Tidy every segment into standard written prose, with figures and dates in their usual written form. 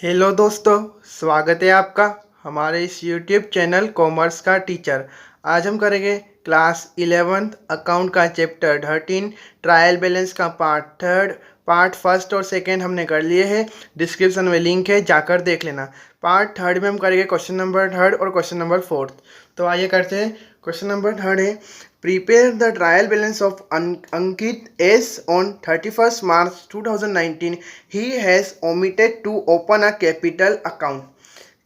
Hello दोस्तों, स्वागत है आपका हमारे इस यूट्यूब चैनल कॉमर्स का टीचर। आज हम करेंगे क्लास 11th अकाउंट का चैप्टर 13 ट्रायल बैलेंस का पार्ट थर्ड। पार्ट फर्स्ट और सेकंड हमने कर लिए हैं, डिस्क्रिप्शन में लिंक है, जाकर देख लेना। पार्ट थर्ड में हम करेंगे क्वेश्चन नंबर थर्ड और क्वेश्चन नंबर फोर्थ। तो आइए करते हैं। क्वेश्चन नंबर थर्ड है, prepare the trial balance of Ankit S on 31st March 2019. He has omitted to open a capital account.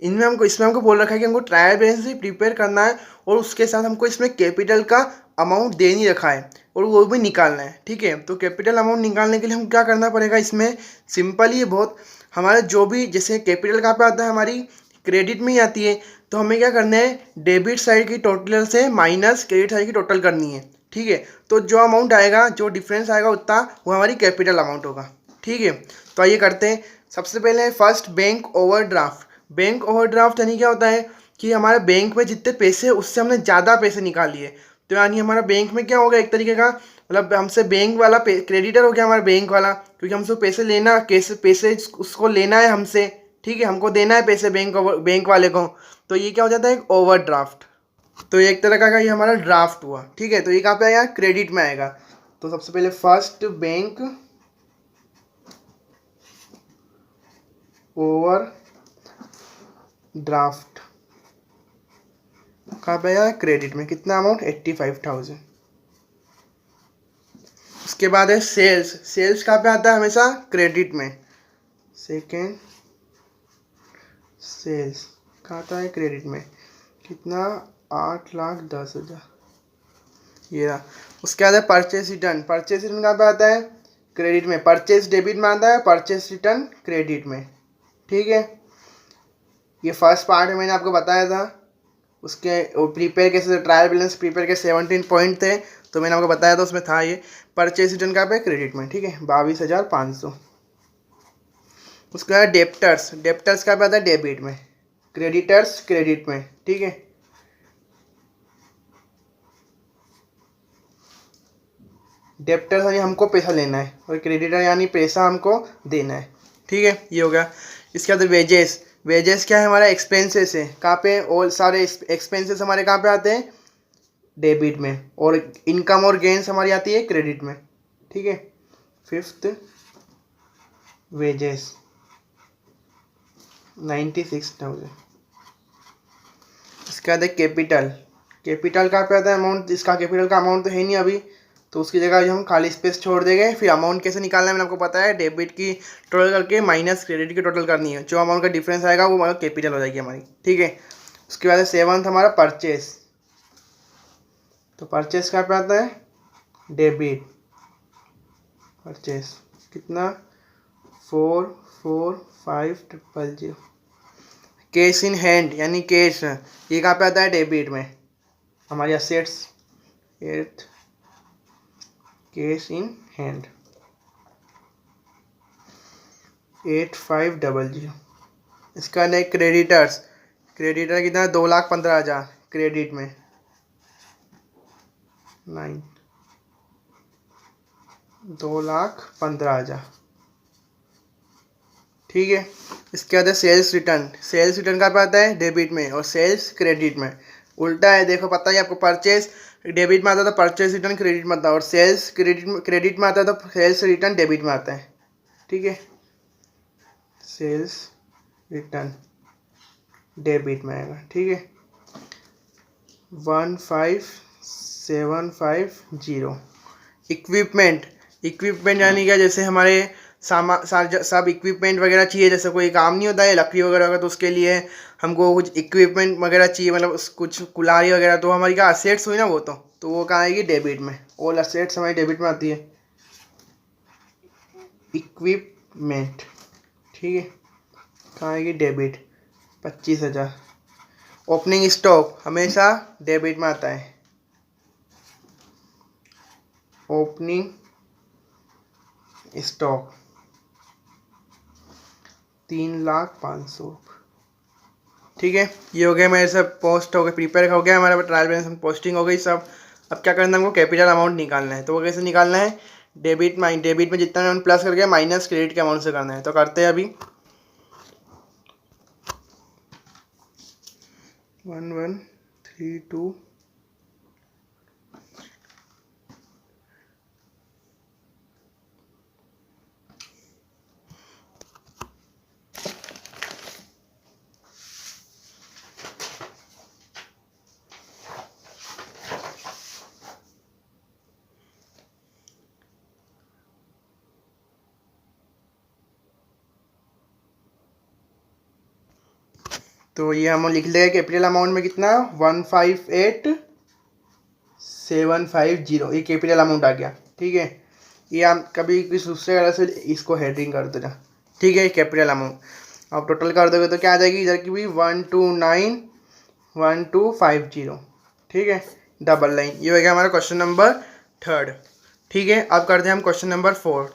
इसमें हमको बोल रखा है कि हमको ट्रायल बैलेंस भी प्रिपेयर करना है और उसके साथ हमको इसमें कैपिटल का अमाउंट दे नहीं रखा है और वो भी निकालना है। ठीक है, तो कैपिटल अमाउंट निकालने के लिए हम क्या करना पड़ेगा, इसमें सिंपल ही बहुत। हमारे जो भी जैसे कैपिटल कहाँ पे आता है, हमारी क्रेडिट में ही आती है। तो हमें क्या करना है, डेबिट साइड की टोटल से माइनस क्रेडिट साइड की टोटल करनी है। ठीक है, तो जो अमाउंट आएगा, जो डिफरेंस आएगा उतना वो हमारी कैपिटल अमाउंट होगा। ठीक है, तो आइए करते हैं। सबसे पहले first bank overdraft. Bank overdraft यानी क्या होता है कि हमारे बैंक में जितने पैसे हैं उससे हमने ज़्यादा पैसे निकाल लिए। तो यानी हमारा बैंक में क्या होगा, एक तरीके का मतलब हमसे बैंक वाला क्रेडिटर हो गया हमारा बैंक वाला, क्योंकि हमसे पैसे लेना, कैसे पैसे उसको लेना है हमसे। ठीक है, हमको देना है पैसे बैंक वाले को। तो ये क्या हो जाता है, एक ओवरड्राफ्ट। तो ये एक तरह का ये हमारा ड्राफ्ट हुआ। ठीक है, तो ये कहाँ पे आएगा, क्रेडिट में आएगा। तो सबसे पहले फर्स्ट बैंक ओवर ड्राफ्ट कहाँ पे आया, क्रेडिट में। कितना अमाउंट, 85,000। उसके बाद है सेल्स। सेल्स कहाँ पे आता है, हमेशा क्रेडिट में। सेकेंड सेल्स कहाँ आता है, क्रेडिट में। कितना, 8,10,000 ये रहा। उसके बाद है परचेस रिटर्न। परचेस रिटर्न कहाँ पे आता है, क्रेडिट में। परचेस डेबिट में आता है, परचेस रिटर्न क्रेडिट में। ठीक है, ये फर्स्ट पार्ट में मैंने आपको बताया था। उसके प्रिपेयर कैसे, ट्रायल बैलेंस प्रिपेयर के 17 पॉइंट थे, तो मैंने आपको बताया था, उसमें था ये परचेस रिटर्न कहाँ पे, क्रेडिट में। ठीक है, 22,500। उसके बाद डेप्टर्स। डेप्टर्स कहाँ पे आता है, डेबिट में। क्रेडिटर्स क्रेडिट में। ठीक है, डेप्टर यानी हमको पैसा लेना है और क्रेडिटर यानी पैसा हमको देना है। ठीक है, ये हो गया। इसके बाद वेजेस। वेजेस क्या है, हमारा एक्सपेंसेस है। कहाँ पे, और सारे एक्सपेंसेस हमारे कहाँ पे आते हैं, डेबिट में। और इनकम और गेन्स हमारी आती है क्रेडिट में। ठीक है, फिफ्थ वेजेस 96,000। इसके बाद कैपिटल। कैपिटल कहाँ पे आता है, अमाउंट। इसका कैपिटल का अमाउंट तो है नहीं अभी, तो उसकी जगह जो हम खाली स्पेस छोड़ देंगे। फिर अमाउंट कैसे निकालना है, मैंने आपको पता है, डेबिट की टोटल करके माइनस क्रेडिट की टोटल करनी है। जो अमाउंट का डिफरेंस आएगा वो हमारा कैपिटल हो जाएगी हमारी। ठीक है, उसके बाद सेवंथ हमारा परचेस। तो परचेस कहाँ पे आता है, डेबिट। परचेस कितना, 4,45,000। कैश इन हैंड यानी कैश, ये कहाँ पे आता है, डेबिट में। हमारी assets, at cash in hand 8,500। इसका नहीं, क्रेडिटर्स। क्रेडिटर कितना, 2,15,000 क्रेडिट में। 9 2,15,000। ठीक है, इसके बाद सेल्स रिटर्न। सेल्स रिटर्न कहाँ पे आता है, डेबिट में, और सेल्स क्रेडिट में। उल्टा है, देखो पता है आपको, परचेस डेबिट में आता है तो परचेस रिटर्न क्रेडिट में आता है, और सेल्स क्रेडिट में आता है तो सेल्स रिटर्न डेबिट में आता है। ठीक है, सेल्स रिटर्न डेबिट में आएगा। ठीक है, 15,750। इक्विपमेंट। इक्विपमेंट यानी क्या, जैसे हमारे सब इक्विपमेंट वगैरह चाहिए। जैसे कोई काम नहीं होता है लकड़ी वगैरह का, तो उसके लिए हमको कुछ इक्विपमेंट वगैरह चाहिए, मतलब कुछ कुल्हाड़ी वगैरह। तो हमारी क्या असेट्स हुई ना वो, तो वो कहाँ आएगी, डेबिट में। ऑल असेट्स हमारी डेबिट में आती है, इक्विपमेंट। ठीक है, कहाँ आएगी, डेबिट, 25,000। ओपनिंग स्टॉक हमेशा डेबिट में आता है, ओपनिंग स्टॉक 3,05,000। ठीक है, ये हो गया मेरे सब पोस्ट हो गए, प्रिपेयर हो गया हमारा ट्रायल बैलेंस, पोस्टिंग हो गई सब। अब क्या करना है, हमको कैपिटल अमाउंट निकालना है। तो वो कैसे निकालना है, डेबिट में जितना अमाउंट प्लस करके माइनस क्रेडिट के अमाउंट से करना है। तो करते हैं अभी। 1132। तो ये हम लिख लेंगे कैपिटल अमाउंट में कितना 158750, ये कैपिटल अमाउंट आ गया। ठीक है, ये हम कभी किसी दूसरे तरह से इसको हेडिंग कर देना। ठीक है, कैपिटल अमाउंट अब टोटल कर दोगे तो क्या आ जाएगी, इधर की भी 1291250। ठीक है, डबल लाइन। ये हो गया हमारा क्वेश्चन नंबर 3। ठीक है, अब करते हैं हम क्वेश्चन नंबर 4।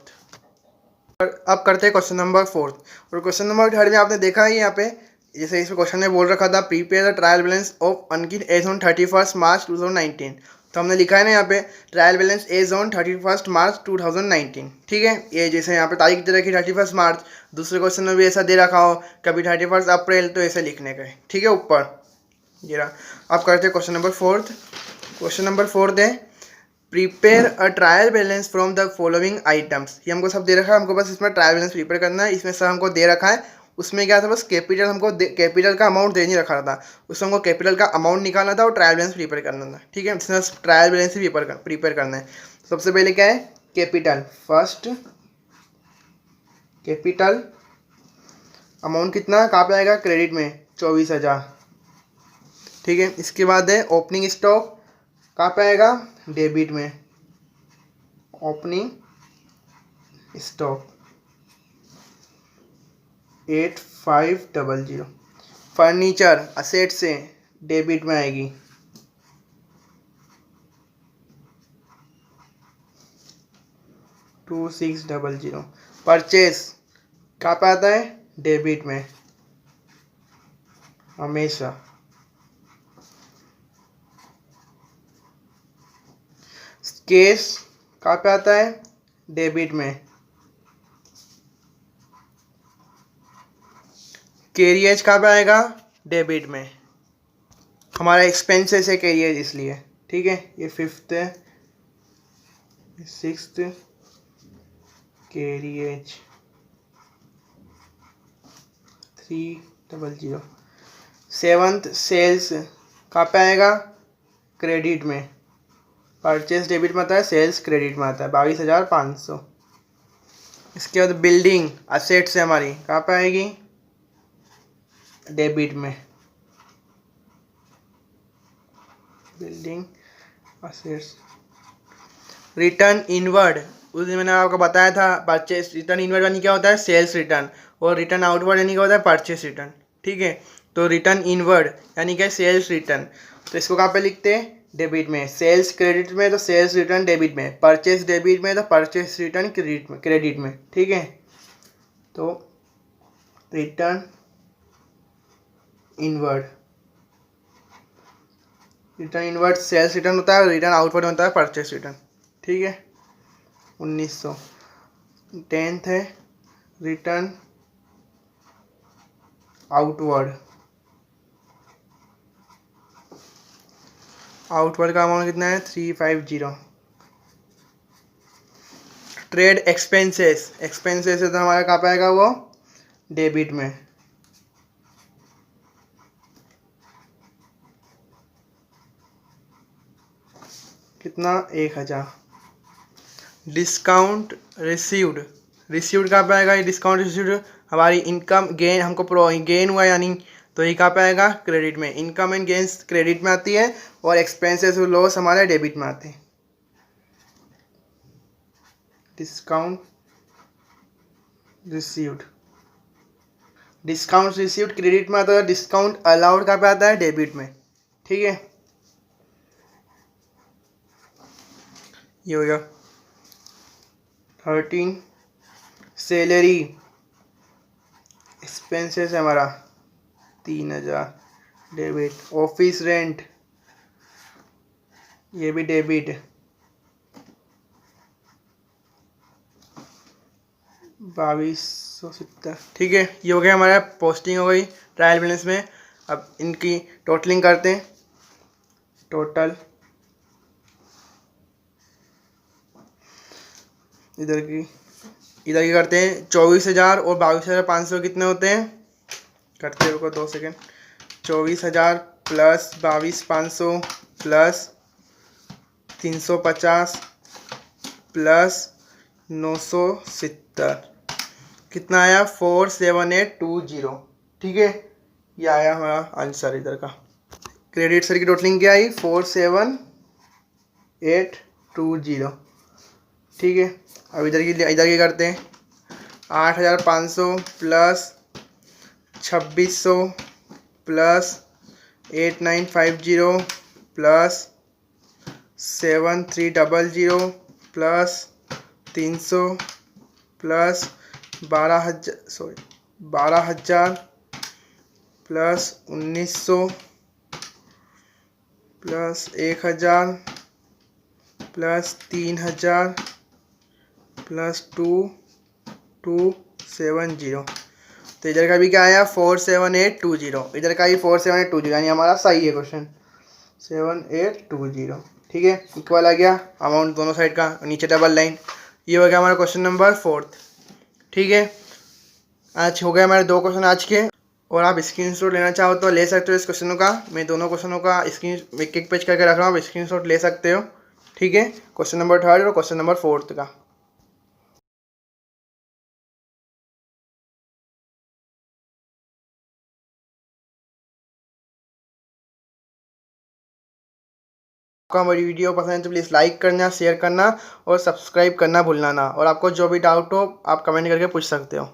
अब करते हैं क्वेश्चन नंबर 4। और क्वेश्चन नंबर 3 में आपने देखा है यहाँ पे, जैसे इसमें क्वेश्चन में बोल रखा था prepare the trial balance of Ankit as on 31 March 2019। तो हमने लिखा है ना यहाँ पे trial balance as on 31 March 2019। ठीक है, ये जैसे यहाँ पे तारीख दे रखी 31 मार्च, दूसरे क्वेश्चन में भी ऐसा दे रखा हो कभी 31 अप्रैल, तो ऐसे लिखने का है। ठीक है, ऊपर ये रहा। अब करते हैं क्वेश्चन नंबर 4। क्वेश्चन नंबर 4 है prepare a trial balance from the following items. ये हमको सब दे रखा है, हमको बस इसमें ट्रायल बैलेंस प्रिपेयर करना है। इसमें सब हमको दे रखा है, उसमें क्या था बस कैपिटल हमको कैपिटल का अमाउंट दे नहीं रखा था, उसमें हमको कैपिटल का अमाउंट निकालना था और ट्रायल बैलेंस प्रिपेयर करना था। ठीक है, इसमें ट्रायल बैलेंस ही प्रिपेयर करना है। सबसे पहले क्या है कैपिटल, फर्स्ट कैपिटल अमाउंट कितना कहाँ पे आएगा, क्रेडिट में 24,000। ठीक है, इसके बाद है ओपनिंग स्टॉक, कहाँ पे आएगा, डेबिट में, ओपनिंग स्टॉक 8500। फर्नीचर असेट से डेबिट में आएगी, 2600। परचेस कहाँ पे आता है, डेबिट में हमेशा। केस कहाँ पे आता है, डेबिट में। कैरियज कहाँ पे आएगा, डेबिट में। हमारा एक्सपेंसेस है कैरियज इसलिए। ठीक है, ये 5th है, 6th कैरियज 300। 7th सेल्स कहाँ पे आएगा, क्रेडिट में। परचेस डेबिट में आता है, सेल्स क्रेडिट में आता है, 22,500। इसके बाद बिल्डिंग असेट्स है हमारी, कहाँ पे आएगी, डेबिट में, बिल्डिंग असेट्स। रिटर्न इनवर्ड, उस दिन मैंने आपको बताया था परचेस रिटर्न इनवर्ड यानी क्या होता है, सेल्स रिटर्न, और रिटर्न आउटवर्ड यानी क्या होता है, परचेस रिटर्न। ठीक है, तो रिटर्न इनवर्ड यानी क्या, सेल्स रिटर्न। तो इसको कहाँ पे लिखते हैं, डेबिट में। सेल्स क्रेडिट में तो सेल्स रिटर्न डेबिट में, परचेस डेबिट में तो परचेस रिटर्न क्रेडिट में। ठीक है, तो return inward, return inward sales return होता है, रिटर्न आउटवर्ड होता है परचेस रिटर्न। ठीक है, 1900। 10th है रिटर्न आउटवर्ड, आउटवर्ड का अमाउंट कितना है, 350। ट्रेड एक्सपेंसेस, एक्सपेंसेस है तो हमारा कहाँ पे आएगा वो, डेबिट में। कितना, 1000। डिस्काउंट रिसीव्ड, रिसीव्ड कहाँ पे आएगा, ये डिस्काउंट रिसीव्ड हमारी इनकम गेन, हमको गेन हुआ यानी, तो ये कहाँ पे आएगा, क्रेडिट में। इनकम एंड गेन्स क्रेडिट में आती है और एक्सपेंसेस और लॉस हमारे डेबिट में आते हैं। Discount received, discount received credit में आता है, डिस्काउंट अलाउड कहाँ पे आता है, डेबिट में। ठीक है, ये हो गया। 13 सैलरी एक्सपेंसेस है हमारा 3000, डेबिट। ऑफिस रेंट ये भी डेबिट, 2270। ठीक है, ये हो गया हमारा पोस्टिंग हो गई ट्रायल बैलेंस में। अब इनकी टोटलिंग करते हैं। टोटल इधर की करते हैं। 24,000 और 22,500 कितने होते हैं? करते हैं, रुको 2 सेकेंड। 24,000 प्लस 22,500 प्लस 350 प्लस 970 कितना आया? 47820। ठीक है, ये आया हमारा आंसर इधर का। क्रेडिट सर की टोटलिंग क्या आई? 47820। ठीक है, अब इधर की करते हैं। 8,500 plus 2,600 plus 8,950 plus 7,300 plus 300 plus 12,000 plus 1,900 plus 1,000 plus 3,000 plus 2,270। तो इधर का भी क्या आया? 47820। इधर का ही 47820, यानी हमारा सही है क्वेश्चन 7820। ठीक है, इक्वल आ गया अमाउंट दोनों साइड का, नीचे डबल लाइन। ये हो गया हमारा क्वेश्चन नंबर 4। ठीक है, आज हो गए हमारे 2 क्वेश्चन आज के। और आप स्क्रीनशॉट लेना चाहो तो ले सकते हो इस क्वेश्चनों का। मैं दोनों क्वेश्चनों का स्क्रीन एक पेज करके रख रहा हूँ, आप स्क्रीनशॉट ले सकते हो। ठीक है, क्वेश्चन नंबर 3 और क्वेश्चन नंबर 4 का। आपको हमारी वीडियो पसंद है तो प्लीज़ लाइक करना, शेयर करना और सब्सक्राइब करना भूलना ना। और आपको जो भी डाउट हो आप कमेंट करके पूछ सकते हो।